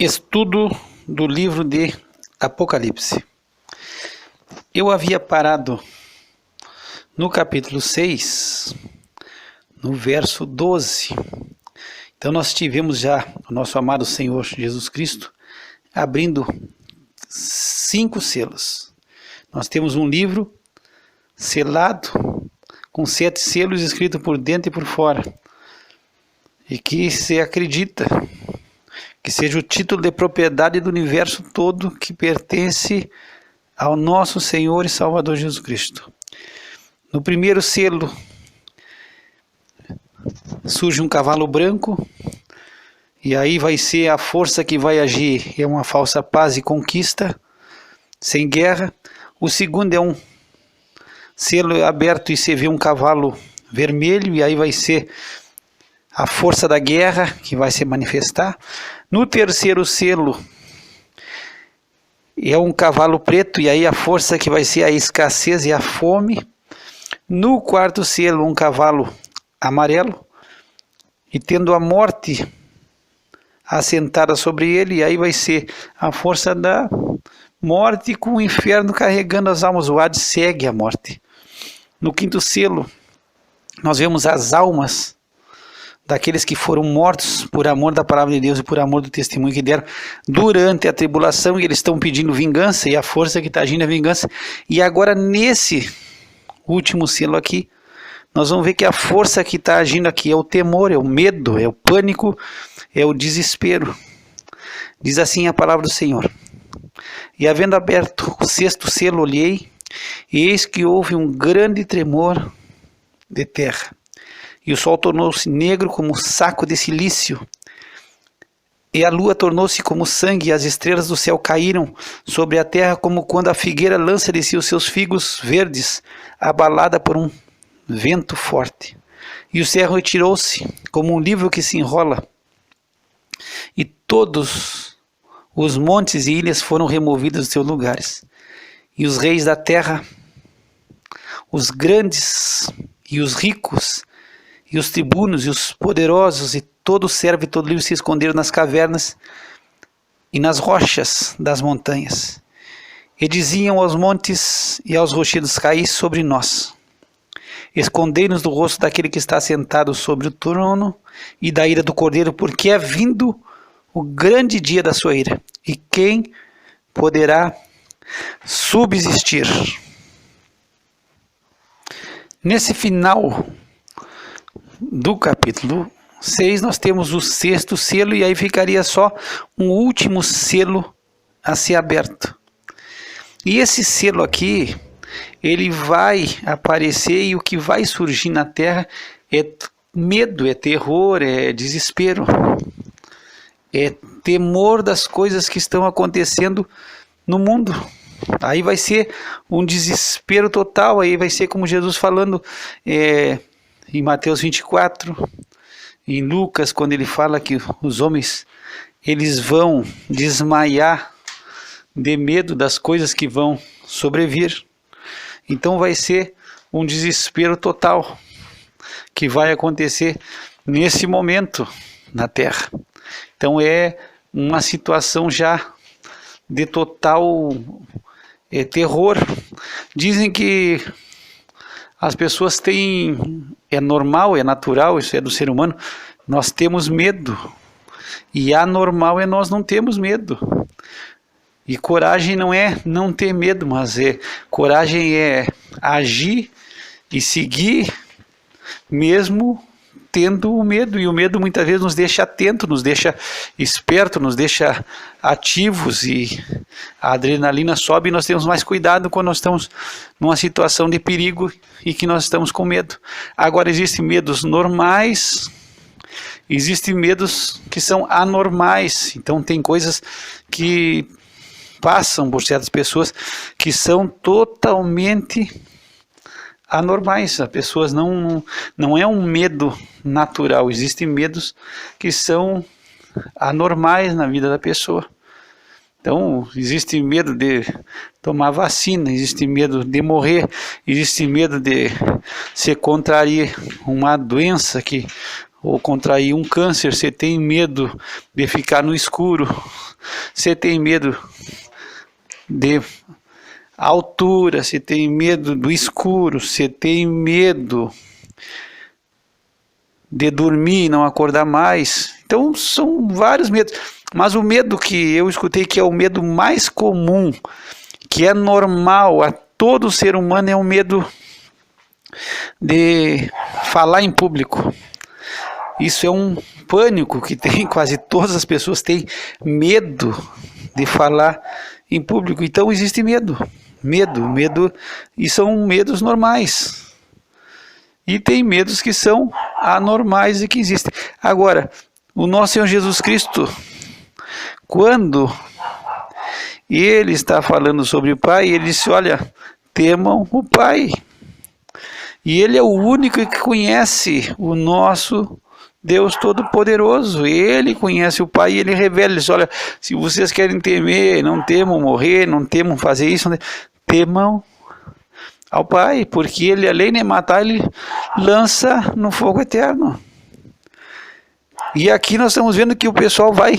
Estudo do livro de Apocalipse. Eu havia parado no capítulo 6, no verso 12. Então nós tivemos já o nosso amado Senhor Jesus Cristo abrindo 5 selos. Nós temos um livro selado com 7 selos escritos por dentro e por fora. E que se acredita que seja o título de propriedade do universo todo que pertence ao nosso Senhor e Salvador Jesus Cristo. No primeiro selo surge um cavalo branco, e aí vai ser a força que vai agir, é uma falsa paz e conquista, sem guerra. O segundo é um selo aberto e você vê um cavalo vermelho, e aí vai ser a força da guerra que vai se manifestar. No terceiro selo é um cavalo preto, e aí a força que vai ser a escassez e a fome. No quarto selo, um cavalo amarelo, e tendo a morte assentada sobre ele, e aí vai ser a força da morte, com o inferno carregando as almas. O Hades segue a morte. No quinto selo, nós vemos as almas daqueles que foram mortos por amor da palavra de Deus e por amor do testemunho que deram durante a tribulação, e eles estão pedindo vingança, e a força que está agindo é a vingança. E agora nesse último selo aqui, nós vamos ver que a força que está agindo aqui é o temor, é o medo, é o pânico, é o desespero. Diz assim a palavra do Senhor: e havendo aberto o sexto selo, olhei, e eis que houve um grande tremor de terra. E o sol tornou-se negro como saco de cilício, e a lua tornou-se como sangue, e as estrelas do céu caíram sobre a terra, como quando a figueira lança de si os seus figos verdes, abalada por um vento forte. E o céu retirou-se como um livro que se enrola, e todos os montes e ilhas foram removidos dos seus lugares. E os reis da terra, os grandes e os ricos, e os tribunos e os poderosos, e todo servo e todo livre se esconderam nas cavernas e nas rochas das montanhas. E diziam aos montes e aos rochedos: caí sobre nós. Escondei-nos do rosto daquele que está sentado sobre o trono e da ira do Cordeiro, porque é vindo o grande dia da sua ira. E quem poderá subsistir? Nesse final do capítulo 6, nós temos o sexto selo, e aí ficaria só um último selo a ser aberto. E esse selo aqui, ele vai aparecer, e o que vai surgir na terra é medo, é terror, é desespero, é temor das coisas que estão acontecendo no mundo. Aí vai ser um desespero total, aí vai ser como Jesus falando em Mateus 24, em Lucas, quando ele fala que os homens eles vão desmaiar de medo das coisas que vão sobrevir. Então vai ser um desespero total que vai acontecer nesse momento na Terra. Então é uma situação já de total terror. Dizem que as pessoas têm, é normal, é natural, isso é do ser humano, nós temos medo. E anormal é nós não temos medo. E coragem não é não ter medo, mas coragem é agir e seguir mesmo tendo o medo. E o medo muitas vezes nos deixa atento, nos deixa esperto, nos deixa ativos, e a adrenalina sobe, e nós temos mais cuidado quando nós estamos numa situação de perigo e que nós estamos com medo. Agora, existem medos normais, existem medos que são anormais. Então tem coisas que passam por certas pessoas que são totalmente anormais. As pessoas não é um medo natural, existem medos que são anormais na vida da pessoa. Então existe medo de tomar vacina, existe medo de morrer, existe medo de se contrair uma doença que ou contrair um câncer, você tem medo de ficar no escuro, você tem medo de altura, você tem medo do escuro, você tem medo de dormir e não acordar mais. Então são vários medos, mas o medo que eu escutei que é o medo mais comum, que é normal a todo ser humano, é o medo de falar em público. Isso é um pânico que tem, quase todas as pessoas têm medo de falar em público. Então existe medo, e são medos normais. E tem medos que são anormais e que existem. Agora, o nosso Senhor Jesus Cristo, quando ele está falando sobre o Pai, ele disse, olha, temam o Pai. E ele é o único que conhece o nosso Deus Todo-Poderoso. Ele conhece o Pai e ele revela, ele diz, olha, se vocês querem temer, não temam morrer, não temam fazer isso, temam ao Pai, porque ele, além de matar, ele lança no fogo eterno. E aqui nós estamos vendo que o pessoal vai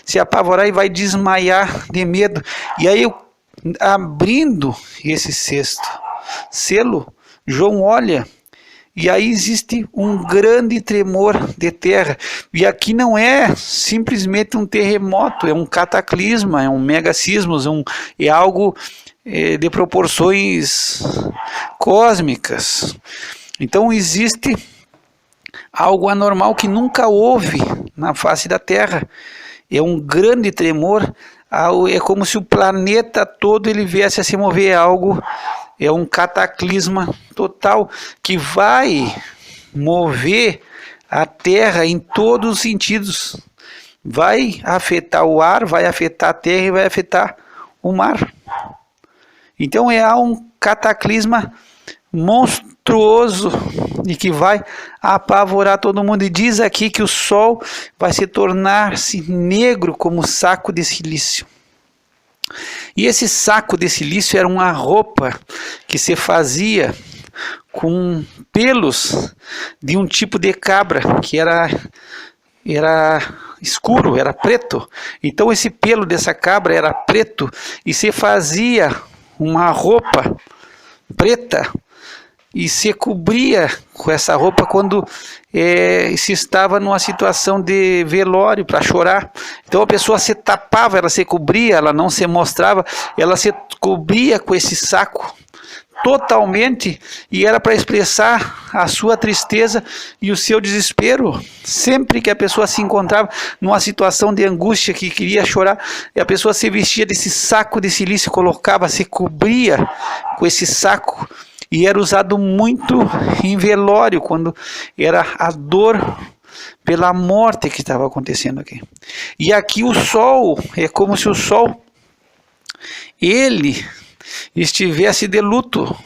se apavorar e vai desmaiar de medo. E aí, abrindo esse sexto selo, João olha, e aí existe um grande tremor de terra. E aqui não é simplesmente um terremoto, é um cataclisma, é um megacismos, é algo de proporções cósmicas. Então existe algo anormal que nunca houve na face da Terra. É um grande tremor, é como se o planeta todo ele viesse a se mover, é um cataclisma total que vai mover a Terra em todos os sentidos. Vai afetar o ar, vai afetar a Terra e vai afetar o mar. Então é um cataclisma monstruoso e que vai apavorar todo mundo. E diz aqui que o sol vai se tornar-se negro como saco de silício. E esse saco de silício era uma roupa que se fazia com pelos de um tipo de cabra que era escuro, era preto. Então esse pelo dessa cabra era preto e se fazia uma roupa preta e se cobria com essa roupa quando se estava numa situação de velório para chorar. Então a pessoa se tapava, ela se cobria, ela não se mostrava, ela se cobria com esse saco totalmente e era para expressar a sua tristeza e o seu desespero. Sempre que a pessoa se encontrava numa situação de angústia que queria chorar, a pessoa se vestia desse saco de silício, colocava, se cobria com esse saco e era usado muito em velório, quando era a dor pela morte que estava acontecendo aqui. E aqui o sol, é como se o sol, ele estivesse de luto.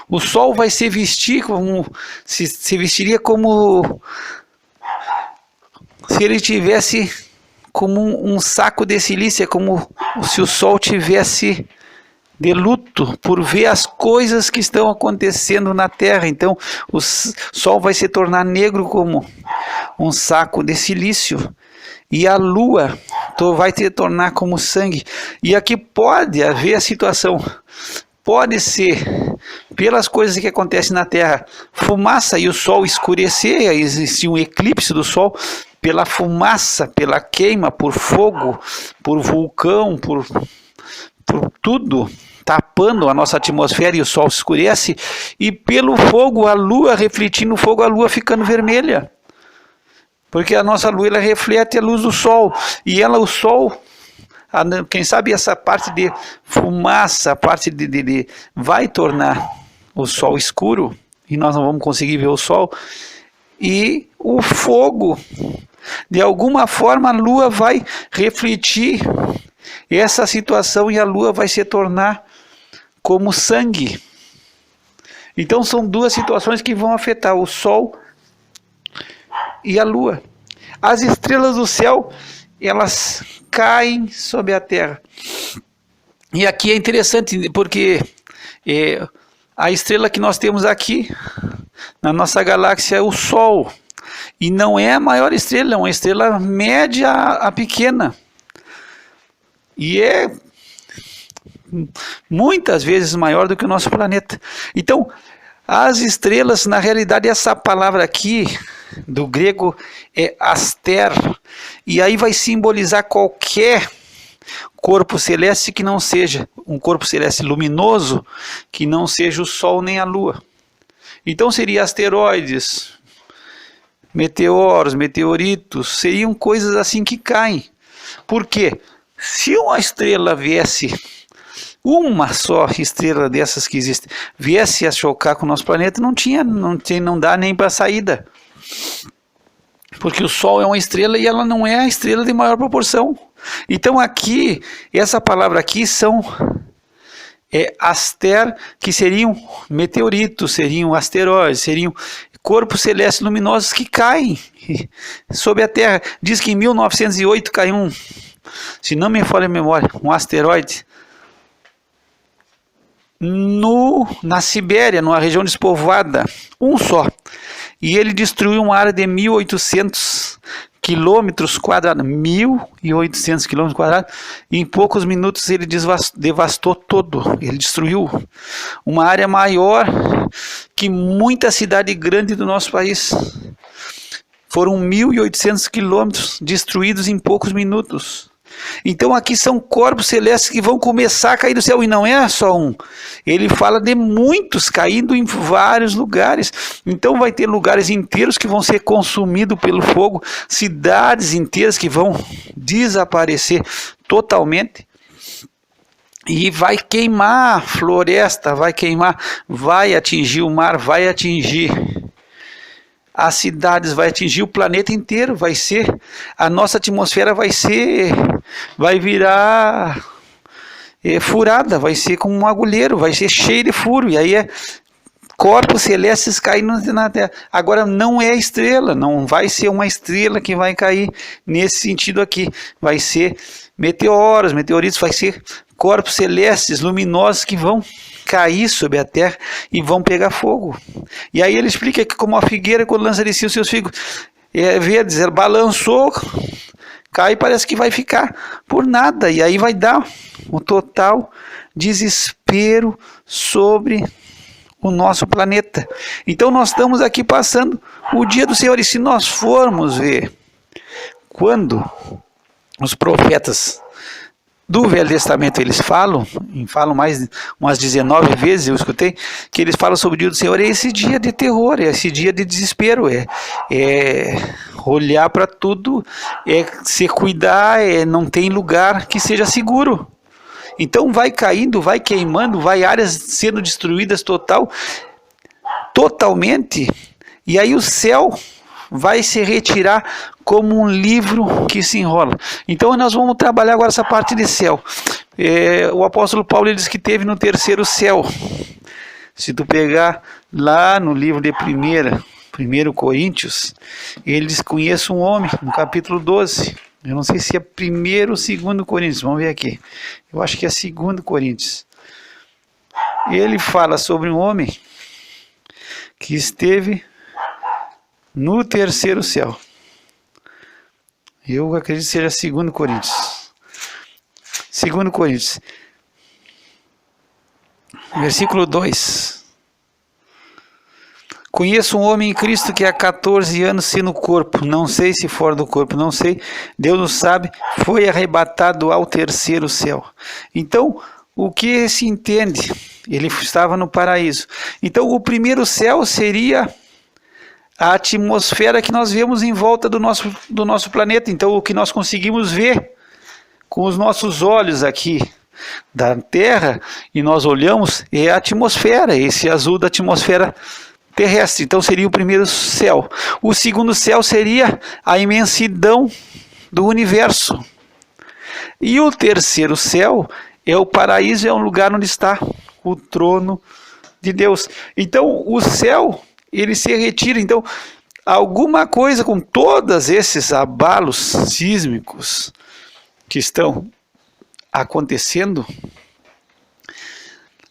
O sol vai se vestir como se vestiria como se ele tivesse como um saco de silício, como se o sol tivesse de luto por ver as coisas que estão acontecendo na terra. Então o sol vai se tornar negro como um saco de silício e a lua vai se tornar como sangue. E aqui pode haver a situação, pode ser pelas coisas que acontecem na terra, fumaça e o sol escurecer, existe um eclipse do sol, pela fumaça, pela queima, por fogo, por vulcão, por tudo tapando a nossa atmosfera e o sol escurece, e pelo fogo, a lua refletindo o fogo, a lua ficando vermelha. Porque a nossa lua ela reflete a luz do sol, e o sol, quem sabe essa parte de fumaça, a parte vai tornar o sol escuro, e nós não vamos conseguir ver o sol, e o fogo, de alguma forma a lua vai refletir essa situação e a lua vai se tornar como sangue. Então são duas situações que vão afetar o sol e a lua. As estrelas do céu, elas caem sobre a terra. E aqui é interessante porque a estrela que nós temos aqui na nossa galáxia é o Sol. E não é a maior estrela, é uma estrela média a pequena. E é muitas vezes maior do que o nosso planeta. Então, as estrelas, na realidade, essa palavra aqui, do grego, é aster. E aí vai simbolizar qualquer corpo celeste que não seja um corpo celeste luminoso, que não seja o Sol nem a Lua. Então seria asteroides, meteoros, meteoritos, seriam coisas assim que caem. Por quê? Se uma estrela viesse, uma só estrela dessas que existe, viesse a chocar com o nosso planeta, não dá nem para saída. Porque o Sol é uma estrela e ela não é a estrela de maior proporção. Então aqui, essa palavra aqui são aster, que seriam meteoritos, seriam asteroides, seriam corpos celestes luminosos que caem sobre a Terra. Diz que em 1908 caiu se não me falha a memória, um asteroide na Sibéria, numa região despovoada, um só. E ele destruiu uma área de 1.800 quilômetros quadrados, 1.800 quilômetros quadrados, e em poucos minutos ele devastou todo, ele destruiu uma área maior que muita cidade grande do nosso país. Foram 1.800 quilômetros destruídos em poucos minutos. Então aqui são corpos celestes que vão começar a cair do céu, e não é só um, ele fala de muitos caindo em vários lugares. Então vai ter lugares inteiros que vão ser consumidos pelo fogo, cidades inteiras que vão desaparecer totalmente, e vai queimar a floresta, vai atingir o mar, vai atingir as cidades, vai atingir o planeta inteiro, a nossa atmosfera vai virar furada, vai ser como um agulheiro, vai ser cheio de furo, e aí corpos celestes caindo na Terra. Agora não é estrela, não vai ser uma estrela que vai cair nesse sentido aqui, vai ser meteoros, meteoritos, vai ser corpos celestes luminosos que vão cair sobre a terra e vão pegar fogo. E aí ele explica que como a figueira quando lança de si os seus figos verdes, ela balançou, cai e parece que vai ficar por nada, e aí vai dar um total desespero sobre o nosso planeta. Então nós estamos aqui passando o dia do Senhor, e se nós formos ver quando os profetas do Velho Testamento eles falam mais umas 19 vezes, eu escutei, que eles falam sobre o dia do Senhor, é esse dia de terror, é esse dia de desespero, é olhar para tudo, se cuidar, não tem lugar que seja seguro. Então vai caindo, vai queimando, vai áreas sendo destruídas totalmente, e aí o céu vai se retirar como um livro que se enrola. Então nós vamos trabalhar agora essa parte de céu. O apóstolo Paulo ele diz que teve no terceiro céu. Se tu pegar lá no livro de 1 Coríntios, ele diz: conheço um homem, no capítulo 12. Eu não sei se é 1 ou 2 Coríntios, vamos ver aqui. Eu acho que é 2 Coríntios. Ele fala sobre um homem que esteve no terceiro céu. Eu acredito que seja 2 Coríntios. 2 Coríntios. Versículo 2. Conheço um homem em Cristo que há 14 anos se no corpo, não sei se fora do corpo, não sei, Deus não sabe, foi arrebatado ao terceiro céu. Então, o que se entende? Ele estava no paraíso. Então, o primeiro céu seria a atmosfera que nós vemos em volta do nosso planeta. Então, o que nós conseguimos ver com os nossos olhos aqui da Terra, e nós olhamos, é a atmosfera, esse azul da atmosfera terrestre. Então, seria o primeiro céu. O segundo céu seria a imensidão do universo. E o terceiro céu é o paraíso, é um lugar onde está o trono de Deus. Então, o céu ele se retira. Então, alguma coisa com todos esses abalos sísmicos que estão acontecendo,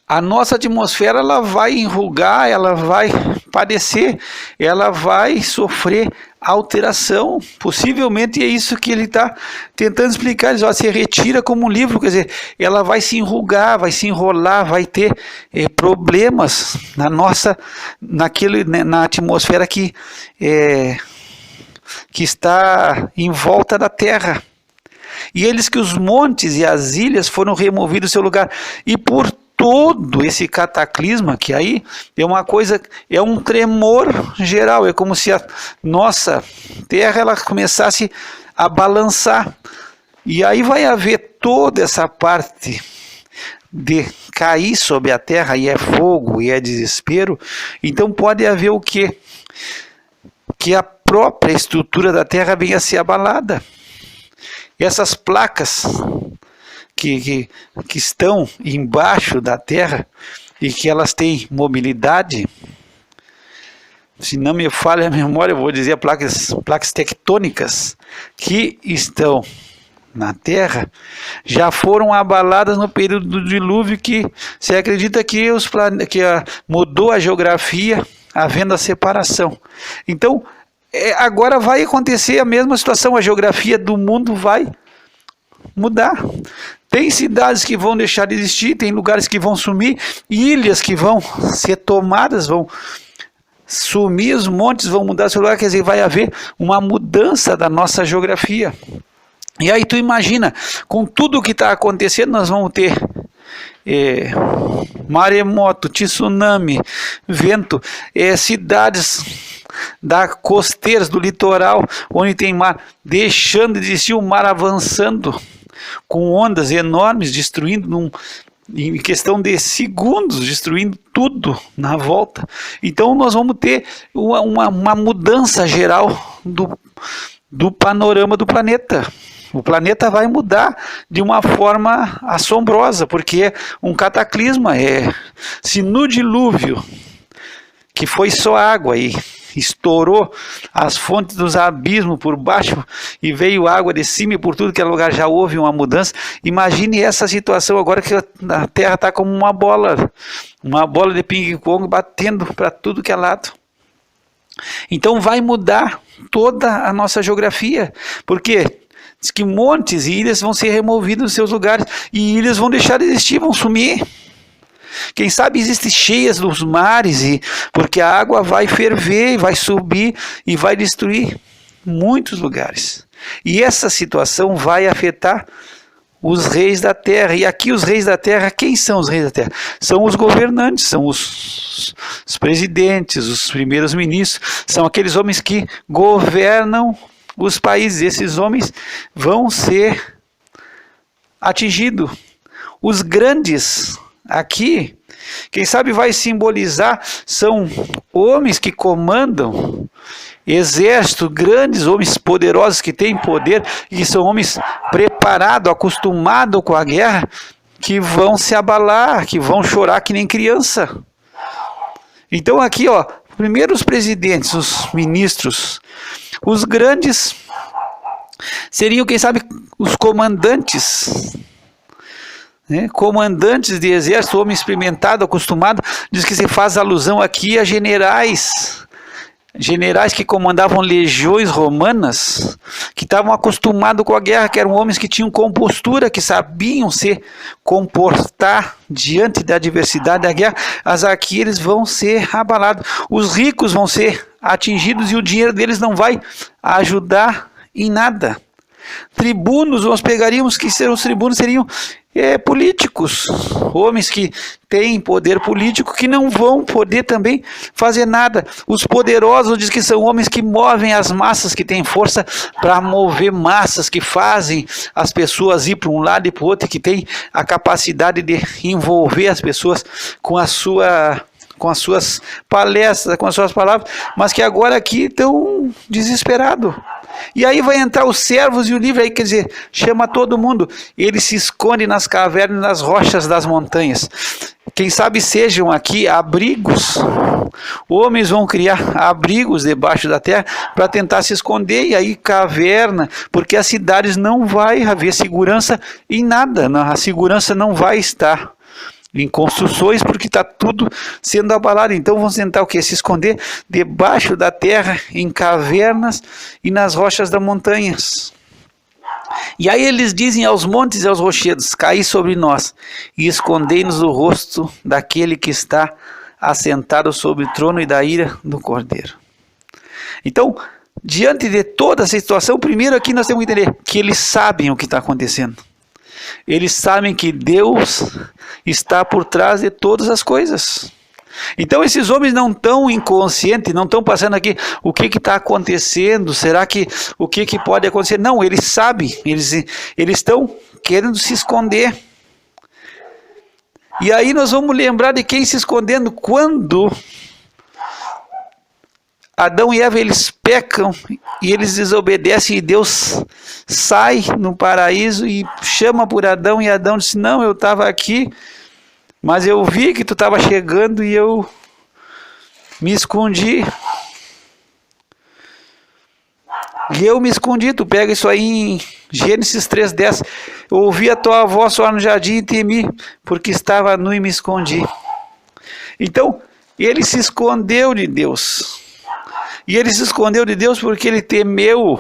a nossa atmosfera ela vai enrugar, ela vai padecer, ela vai sofrer alteração, possivelmente é isso que ele está tentando explicar. Ele diz, ó, se retira como um livro, quer dizer, ela vai se enrugar, vai se enrolar, vai ter problemas na atmosfera que está em volta da Terra. E eles que os montes e as ilhas foram removidos do seu lugar, e por todo esse cataclisma, que aí é uma coisa, é um tremor geral, é como se a nossa Terra ela começasse a balançar, e aí vai haver toda essa parte de cair sobre a Terra, e é fogo, e é desespero. Então pode haver o quê? Que a própria estrutura da Terra venha a ser abalada. E essas placas que estão embaixo da Terra e que elas têm mobilidade, se não me falha a memória, eu vou dizer placas tectônicas que estão na Terra, já foram abaladas no período do dilúvio, que se acredita que mudou a geografia, havendo a separação. Então, agora vai acontecer a mesma situação, a geografia do mundo vai mudar. Tem cidades que vão deixar de existir, tem lugares que vão sumir, ilhas que vão ser tomadas, vão sumir, os montes vão mudar seu lugar, quer dizer, vai haver uma mudança da nossa geografia. E aí tu imagina, com tudo o que está acontecendo, nós vamos ter maremoto, tsunami, vento, cidades costeiras do litoral, onde tem mar, deixando de existir, o mar avançando, com ondas enormes, destruindo em questão de segundos, destruindo tudo na volta. Então nós vamos ter uma mudança geral do panorama do planeta. O planeta vai mudar de uma forma assombrosa, porque é um cataclisma. Se no dilúvio, que foi só água e estourou as fontes dos abismos por baixo e veio água de cima e por tudo que é lugar já houve uma mudança, imagine essa situação agora que a Terra está como uma bola de ping-pong batendo para tudo que é lado. Então vai mudar toda a nossa geografia, porque diz que montes e ilhas vão ser removidos dos seus lugares, e ilhas vão deixar de existir, vão sumir. Quem sabe existem cheias dos mares, porque a água vai ferver, vai subir e vai destruir muitos lugares. E essa situação vai afetar os reis da terra. E aqui os reis da terra, quem são os reis da terra? São os governantes, são os presidentes, os primeiros ministros, são aqueles homens que governam os países. Esses homens vão ser atingidos. Os grandes aqui, quem sabe vai simbolizar, são homens que comandam exército, grandes homens poderosos que têm poder, e que são homens preparados, acostumados com a guerra, que vão se abalar, que vão chorar que nem criança. Então aqui, ó, primeiro os presidentes, os ministros, os grandes seriam, quem sabe, os comandantes, né? Comandantes de exército, homem experimentado, acostumado. Diz que se faz alusão aqui a generais que comandavam legiões romanas, que estavam acostumados com a guerra, que eram homens que tinham compostura, que sabiam se comportar diante da adversidade da guerra. Mas aqui eles vão ser abalados, os ricos vão ser atingidos e o dinheiro deles não vai ajudar em nada. Tribunos, nós pegaríamos que os tribunos seriam políticos, homens que têm poder político, que não vão poder também fazer nada. Os poderosos diz que são homens que movem as massas, que têm força para mover massas, que fazem as pessoas ir para um lado e para o outro, que têm a capacidade de envolver as pessoas com as suas palestras, com as suas palavras, mas que agora aqui estão desesperados. E aí vai entrar os servos e o livro, aí quer dizer, chama todo mundo. Ele se esconde nas cavernas, nas rochas das montanhas. Quem sabe sejam aqui abrigos. Homens vão criar abrigos debaixo da terra para tentar se esconder, e aí caverna, porque as cidades não vai haver segurança em nada, a segurança não vai estar em construções, porque está tudo sendo abalado. Então vão tentar o quê? Se esconder debaixo da terra, em cavernas e nas rochas das montanhas. E aí eles dizem aos montes e aos rochedos: caí sobre nós e escondei-nos o rosto daquele que está assentado sobre o trono e da ira do Cordeiro. Então, diante de toda essa situação, primeiro aqui nós temos que entender que eles sabem o que está acontecendo. Eles sabem que Deus está por trás de todas as coisas. Então esses homens não estão inconscientes, não estão passando aqui o que está acontecendo, será que o que pode acontecer? Não, eles sabem, eles estão querendo se esconder. E aí nós vamos lembrar de quem se escondendo quando Adão e Eva, eles pecam e eles desobedecem, e Deus sai no paraíso e chama por Adão, e Adão disse: não, eu estava aqui, mas eu vi que tu estava chegando e eu me escondi. E eu me escondi. Tu pega isso aí em Gênesis 3:10. Eu ouvi a tua voz só no jardim e temi, porque estava nu e me escondi. Então, ele se escondeu de Deus. E ele se escondeu de Deus porque ele temeu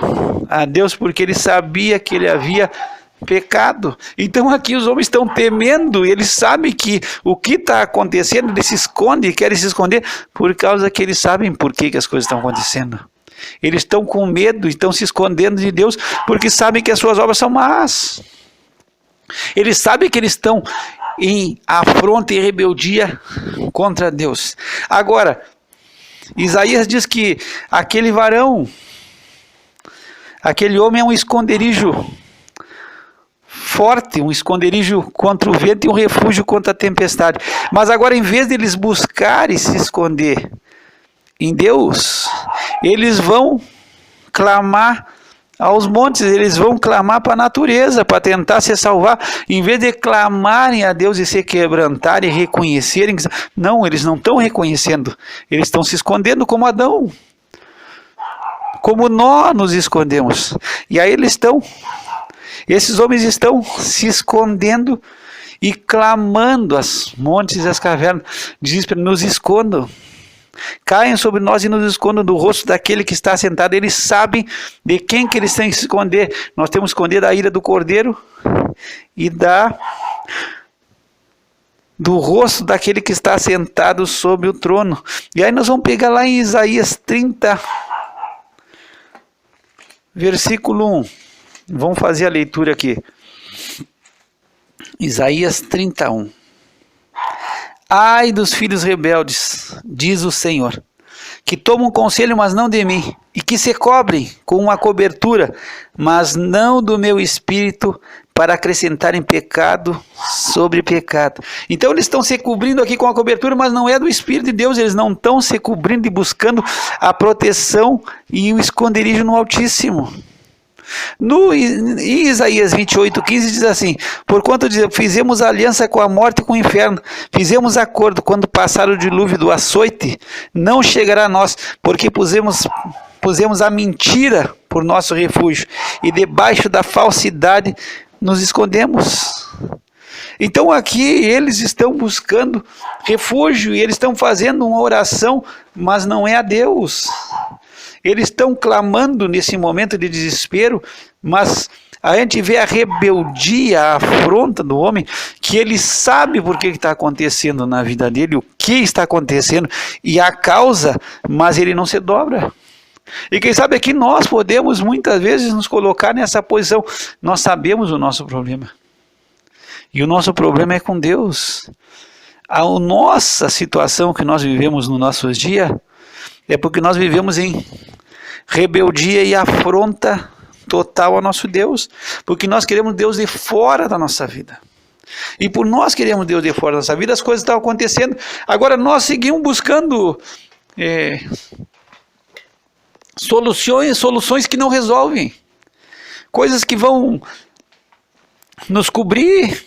a Deus, porque ele sabia que ele havia pecado. Então aqui os homens estão temendo, eles sabem que o que está acontecendo, eles se escondem, querem se esconder, por causa que eles sabem por que as coisas estão acontecendo. Eles estão com medo, estão se escondendo de Deus, porque sabem que as suas obras são más. Eles sabem que eles estão em afronta e rebeldia contra Deus. Agora, Isaías diz que aquele varão, aquele homem é um esconderijo forte, um esconderijo contra o vento e um refúgio contra a tempestade. Mas agora, em vez de eles buscarem se esconder em Deus, eles vão clamar aos montes, eles vão clamar para a natureza, para tentar se salvar, em vez de clamarem a Deus e se quebrantarem e reconhecerem. Não, eles não estão reconhecendo, eles estão se escondendo como Adão, como nós nos escondemos. E aí esses homens estão se escondendo e clamando aos montes e às cavernas, desesperando: nos escondam. Caiam sobre nós e nos escondam do rosto daquele que está sentado. Eles sabem de quem que eles têm que se esconder. Nós temos que esconder da ira do Cordeiro e do rosto daquele que está sentado sobre o trono. E aí nós vamos pegar lá em Isaías 30, versículo 1. Vamos fazer a leitura aqui. Isaías 31. Ai dos filhos rebeldes, diz o Senhor, que tomam conselho, mas não de mim, e que se cobrem com uma cobertura, mas não do meu espírito, para acrescentarem pecado sobre pecado. Então eles estão se cobrindo aqui com a cobertura, mas não é do Espírito de Deus. Eles não estão se cobrindo e buscando a proteção e o esconderijo no Altíssimo. Em Isaías 28:15 diz assim: porquanto fizemos aliança com a morte e com o inferno, fizemos acordo, quando passar o dilúvio do açoite, não chegará a nós, porque pusemos a mentira por nosso refúgio, e debaixo da falsidade nos escondemos. Então aqui eles estão buscando refúgio, e eles estão fazendo uma oração, mas não é a Deus. Eles estão clamando nesse momento de desespero, mas a gente vê a rebeldia, a afronta do homem, que ele sabe por que está acontecendo na vida dele, o que está acontecendo e a causa, mas ele não se dobra. E quem sabe aqui nós podemos muitas vezes nos colocar nessa posição. Nós sabemos o nosso problema. E o nosso problema é com Deus. A nossa situação que nós vivemos no nosso dia é porque nós vivemos em rebeldia e afronta total ao nosso Deus, porque nós queremos Deus de fora da nossa vida. E por nós queremos Deus de fora da nossa vida, as coisas estão acontecendo. Agora nós seguimos buscando soluções que não resolvem, coisas que vão nos cobrir,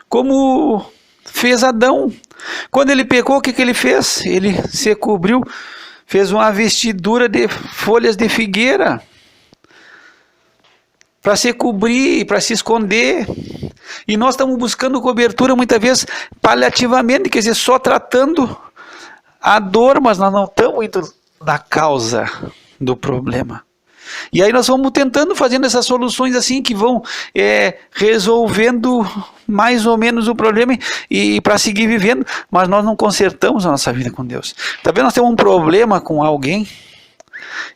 como fez Adão. Quando ele pecou, o que ele fez? Ele se cobriu, fez uma vestidura de folhas de figueira para se cobrir, para se esconder. E nós estamos buscando cobertura muitas vezes paliativamente, quer dizer, só tratando a dor, mas nós não estamos indo na causa do problema. E aí nós vamos tentando, fazendo essas soluções assim, que vão resolvendo mais ou menos o problema e para seguir vivendo, mas nós não consertamos a nossa vida com Deus. Talvez nós temos um problema com alguém,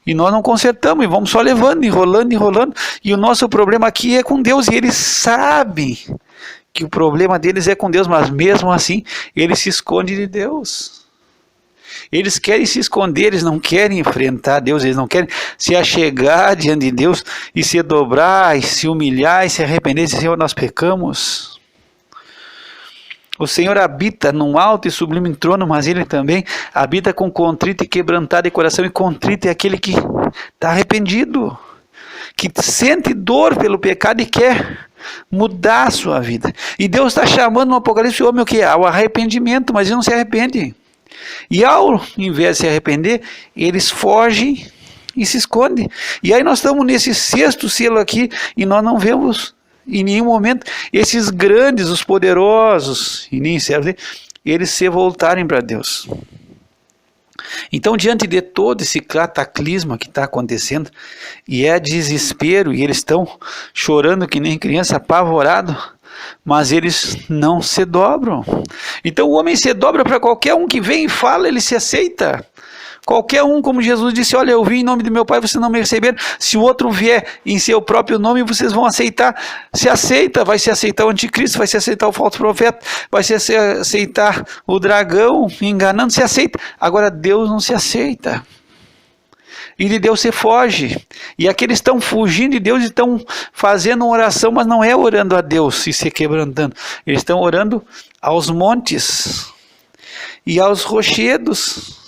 e nós não consertamos, e vamos só levando, enrolando, e o nosso problema aqui é com Deus, e eles sabem que o problema deles é com Deus, mas mesmo assim, eles se escondem de Deus. Eles querem se esconder, eles não querem enfrentar Deus, eles não querem se achegar diante de Deus, e se dobrar, e se humilhar, e se arrepender, e dizer, Senhor, nós pecamos. O Senhor habita num alto e sublime trono, mas Ele também habita com contrito e quebrantado de coração. E contrito é aquele que está arrependido, que sente dor pelo pecado e quer mudar a sua vida. E Deus está chamando no Apocalipse o homem o quê? Ao arrependimento, mas ele não se arrepende. E ao invés de se arrepender, eles fogem e se escondem. E aí nós estamos nesse sexto selo aqui e nós não vemos em nenhum momento esses grandes, os poderosos, e nem servos, eles se voltarem para Deus. Então, diante de todo esse cataclisma que está acontecendo, e é desespero, e eles estão chorando que nem criança, apavorado, mas eles não se dobram. Então o homem se dobra para qualquer um que vem e fala, ele se aceita. Qualquer um, como Jesus disse, olha, eu vim em nome do meu Pai, vocês não me receberam. Se o outro vier em seu próprio nome, vocês vão aceitar. Se aceita, vai se aceitar o anticristo, vai se aceitar o falso profeta, vai se aceitar o dragão enganando, se aceita. Agora Deus não se aceita. E de Deus você foge. E aqueles estão fugindo de Deus e estão fazendo uma oração, mas não é orando a Deus e se quebrantando. Eles estão orando aos montes e aos rochedos.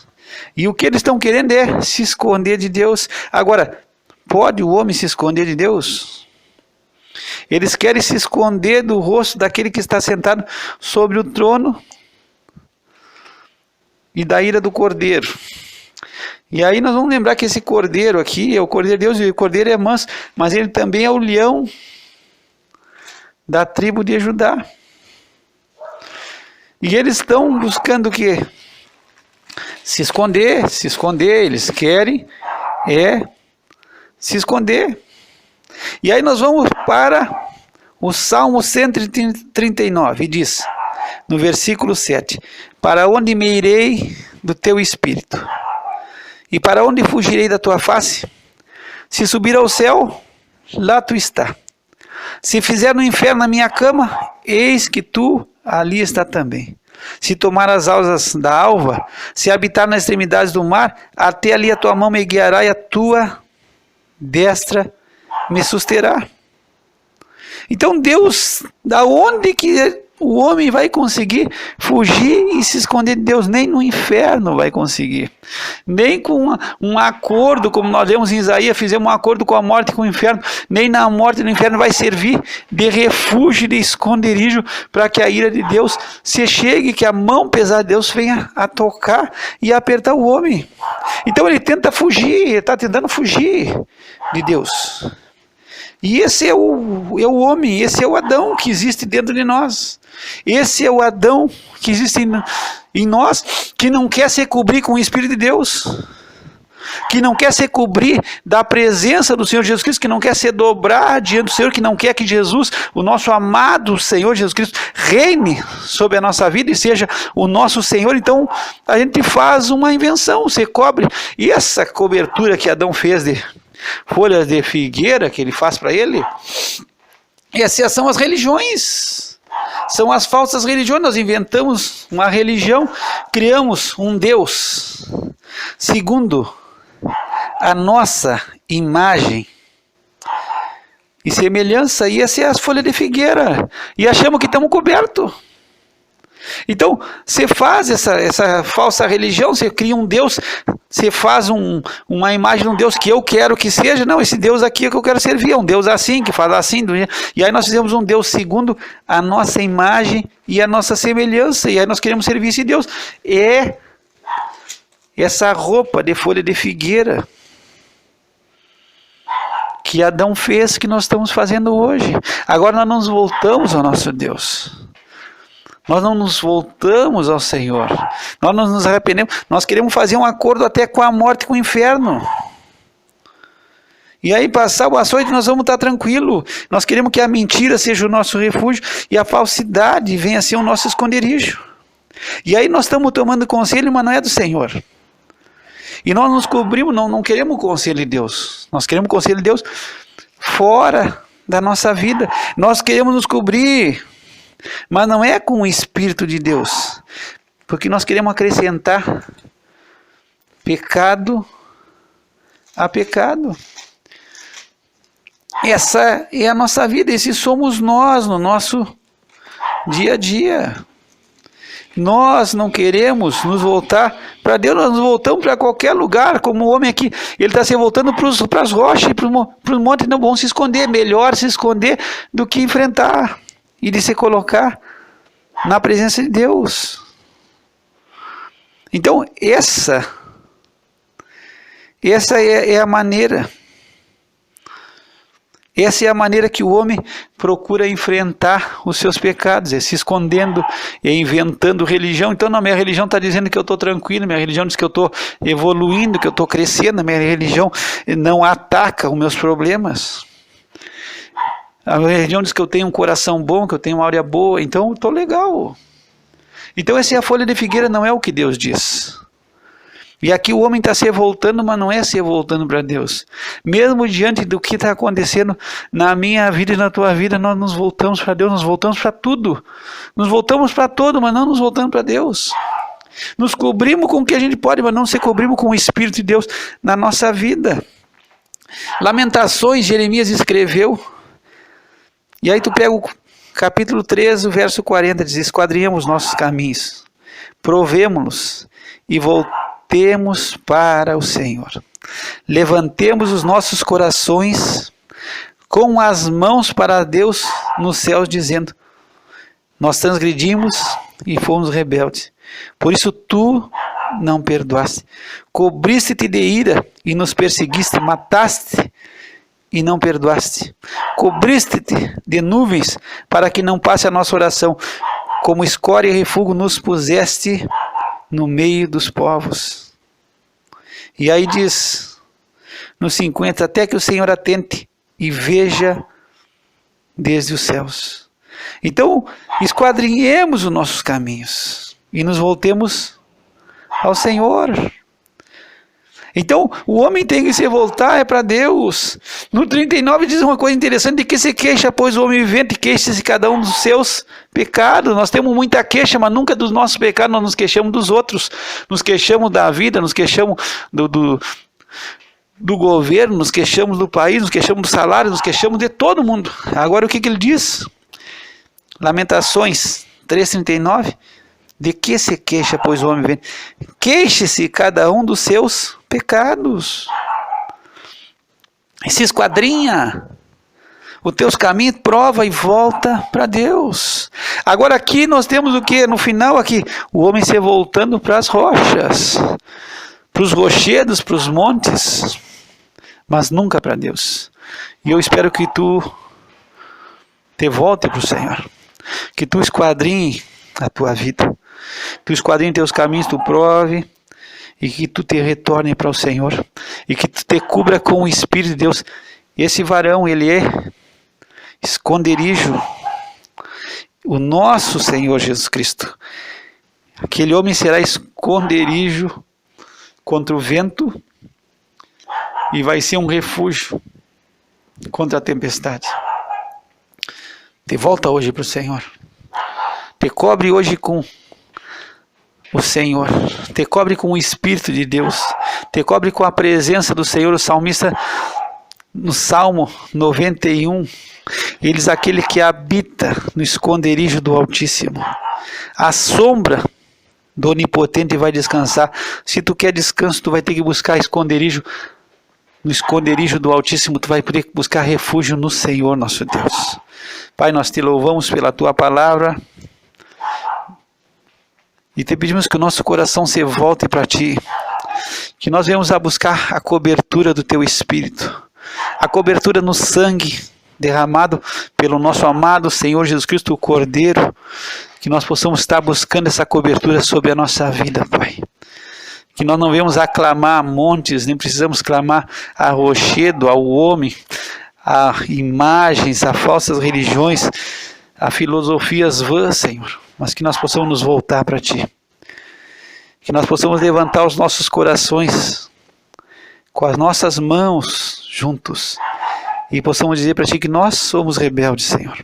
E o que eles estão querendo é se esconder de Deus. Agora, pode o homem se esconder de Deus? Eles querem se esconder do rosto daquele que está sentado sobre o trono e da ira do Cordeiro. E aí nós vamos lembrar que esse Cordeiro aqui é o Cordeiro de Deus, e o Cordeiro é manso, mas ele também é o leão da tribo de Judá. E eles estão buscando o quê? Se esconder, eles querem se esconder. E aí nós vamos para o Salmo 139, e diz, no versículo 7, para onde me irei do teu espírito? E para onde fugirei da tua face? Se subir ao céu, lá tu está. Se fizer no inferno a minha cama, eis que tu ali está também. Se tomar as asas da alva, se habitar nas extremidades do mar, até ali a tua mão me guiará e a tua destra me susterá. Então Deus, da onde que o homem vai conseguir fugir e se esconder de Deus? Nem no inferno vai conseguir. Nem com um acordo, como nós lemos em Isaías, fizemos um acordo com a morte e com o inferno. Nem na morte e no inferno vai servir de refúgio, de esconderijo, para que a ira de Deus se chegue, que a mão pesada de Deus venha a tocar e a apertar o homem. Então ele tenta fugir, ele está tentando fugir de Deus. E esse é o homem, esse é o Adão que existe dentro de nós. Esse é o Adão que existe em nós, que não quer se cobrir com o Espírito de Deus, que não quer se cobrir da presença do Senhor Jesus Cristo, que não quer se dobrar diante do Senhor, que não quer que Jesus, o nosso amado Senhor Jesus Cristo, reine sobre a nossa vida e seja o nosso Senhor. Então a gente faz uma invenção, se cobre. E essa cobertura que Adão fez de folhas de figueira, que ele faz para ele, essas são as religiões, são as falsas religiões. Nós inventamos uma religião, criamos um Deus segundo a nossa imagem e semelhança, e essa é as folhas de figueira, e achamos que estamos cobertos. Então, você faz essa falsa religião, você cria um Deus, você faz uma imagem de um Deus que eu quero que seja. Não, esse Deus aqui é que eu quero servir, é um Deus assim, que faz assim. E aí nós fizemos um Deus segundo a nossa imagem e a nossa semelhança, e aí nós queremos servir esse Deus. É essa roupa de folha de figueira que Adão fez, que nós estamos fazendo hoje. Agora nós nos voltamos ao nosso Deus. Nós não nos voltamos ao Senhor. Nós não nos arrependemos. Nós queremos fazer um acordo até com a morte e com o inferno. E aí passar o açoite nós vamos estar tranquilos. Nós queremos que a mentira seja o nosso refúgio e a falsidade venha a ser o nosso esconderijo. E aí nós estamos tomando conselho, mas não é do Senhor. E nós nos cobrimos, não queremos o conselho de Deus. Nós queremos o conselho de Deus fora da nossa vida. Nós queremos nos cobrir, mas não é com o Espírito de Deus. Porque nós queremos acrescentar pecado a pecado. Essa é a nossa vida, esses somos nós no nosso dia a dia. Nós não queremos nos voltar para Deus, nós nos voltamos para qualquer lugar, como o homem aqui, ele está se voltando para as rochas, para os montes, não vão se esconder, melhor se esconder do que enfrentar e de se colocar na presença de Deus. Então, essa é a maneira. Essa é a maneira que o homem procura enfrentar os seus pecados, é se escondendo, é inventando religião. Então, não, minha religião está dizendo que eu estou tranquilo, minha religião diz que eu estou evoluindo, que eu estou crescendo, minha religião não ataca os meus problemas. A religião diz que eu tenho um coração bom, que eu tenho uma áurea boa, então eu estou legal. Então, essa é a folha de figueira, não é o que Deus diz. E aqui o homem está se voltando, mas não é se voltando para Deus. Mesmo diante do que está acontecendo na minha vida e na tua vida, nós nos voltamos para Deus, nos voltamos para tudo. Nos voltamos para tudo, mas não nos voltamos para Deus. Nos cobrimos com o que a gente pode, mas não se cobrimos com o Espírito de Deus na nossa vida. Lamentações, Jeremias escreveu. E aí tu pega o capítulo 13, o verso 40, diz: esquadrinhamos nossos caminhos, provemo-los e voltemos para o Senhor. Levantemos os nossos corações com as mãos para Deus nos céus, dizendo: nós transgredimos e fomos rebeldes. Por isso tu não perdoaste. Cobriste-te de ira e nos perseguiste, mataste e não perdoaste. Cobriste-te de nuvens para que não passe a nossa oração. Como escória e refúgio nos puseste no meio dos povos. E aí diz no 50, até que o Senhor atente e veja desde os céus. Então, esquadrinhemos os nossos caminhos e nos voltemos ao Senhor. Então, o homem tem que se voltar para Deus. No 39 diz uma coisa interessante: de que se queixa, pois o homem vivente, queixa-se cada um dos seus pecados. Nós temos muita queixa, mas nunca dos nossos pecados, nós nos queixamos dos outros. Nos queixamos da vida, nos queixamos do governo, nos queixamos do país, nos queixamos do salário, nos queixamos de todo mundo. Agora o que ele diz? Lamentações 3,39. De que se queixa, pois o homem vivente? Queixe-se cada um dos seus pecados. E se esquadrinha os teus caminhos, prova e volta para Deus. Agora aqui nós temos o que? No final aqui, o homem se voltando para as rochas, para os rochedos, para os montes, mas nunca para Deus. E eu espero que tu te volte para o Senhor, que tu esquadrinhe a tua vida, que tu esquadrinhe teus caminhos, tu prove, e que tu te retorne para o Senhor, e que tu te cubra com o Espírito de Deus. Esse varão, ele é esconderijo, o nosso Senhor Jesus Cristo. Aquele homem será esconderijo contra o vento, e vai ser um refúgio contra a tempestade. Te volta hoje para o Senhor. Te cobre hoje com o Senhor. Te cobre com o Espírito de Deus. Te cobre com a presença do Senhor. O salmista, no Salmo 91, ele diz: aquele que habita no esconderijo do Altíssimo, a sombra do Onipotente vai descansar. Se tu quer descanso, tu vai ter que buscar esconderijo. No esconderijo do Altíssimo, tu vai poder buscar refúgio no Senhor nosso Deus. Pai, nós te louvamos pela tua palavra e te pedimos que o nosso coração se volte para ti, que nós venhamos a buscar a cobertura do teu Espírito, a cobertura no sangue derramado pelo nosso amado Senhor Jesus Cristo, o Cordeiro, que nós possamos estar buscando essa cobertura sobre a nossa vida, Pai. Que nós não venhamos aclamar a montes, nem precisamos clamar a rochedo, ao homem, a imagens, a falsas religiões, a filosofias vãs, Senhor, mas que nós possamos nos voltar para Ti. Que nós possamos levantar os nossos corações com as nossas mãos juntos e possamos dizer para Ti que nós somos rebeldes, Senhor.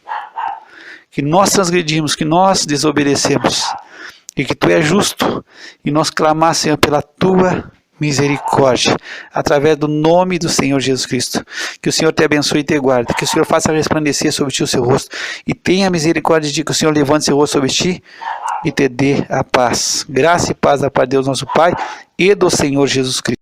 Que nós transgredimos, que nós desobedecemos e que Tu és justo e nós clamar, Senhor, pela Tua misericórdia, através do nome do Senhor Jesus Cristo. Que o Senhor te abençoe e te guarde, que o Senhor faça resplandecer sobre ti o seu rosto e tenha misericórdia de ti, que o Senhor levante seu rosto sobre ti e te dê a paz. Graça e paz da parte de Deus nosso Pai e do Senhor Jesus Cristo.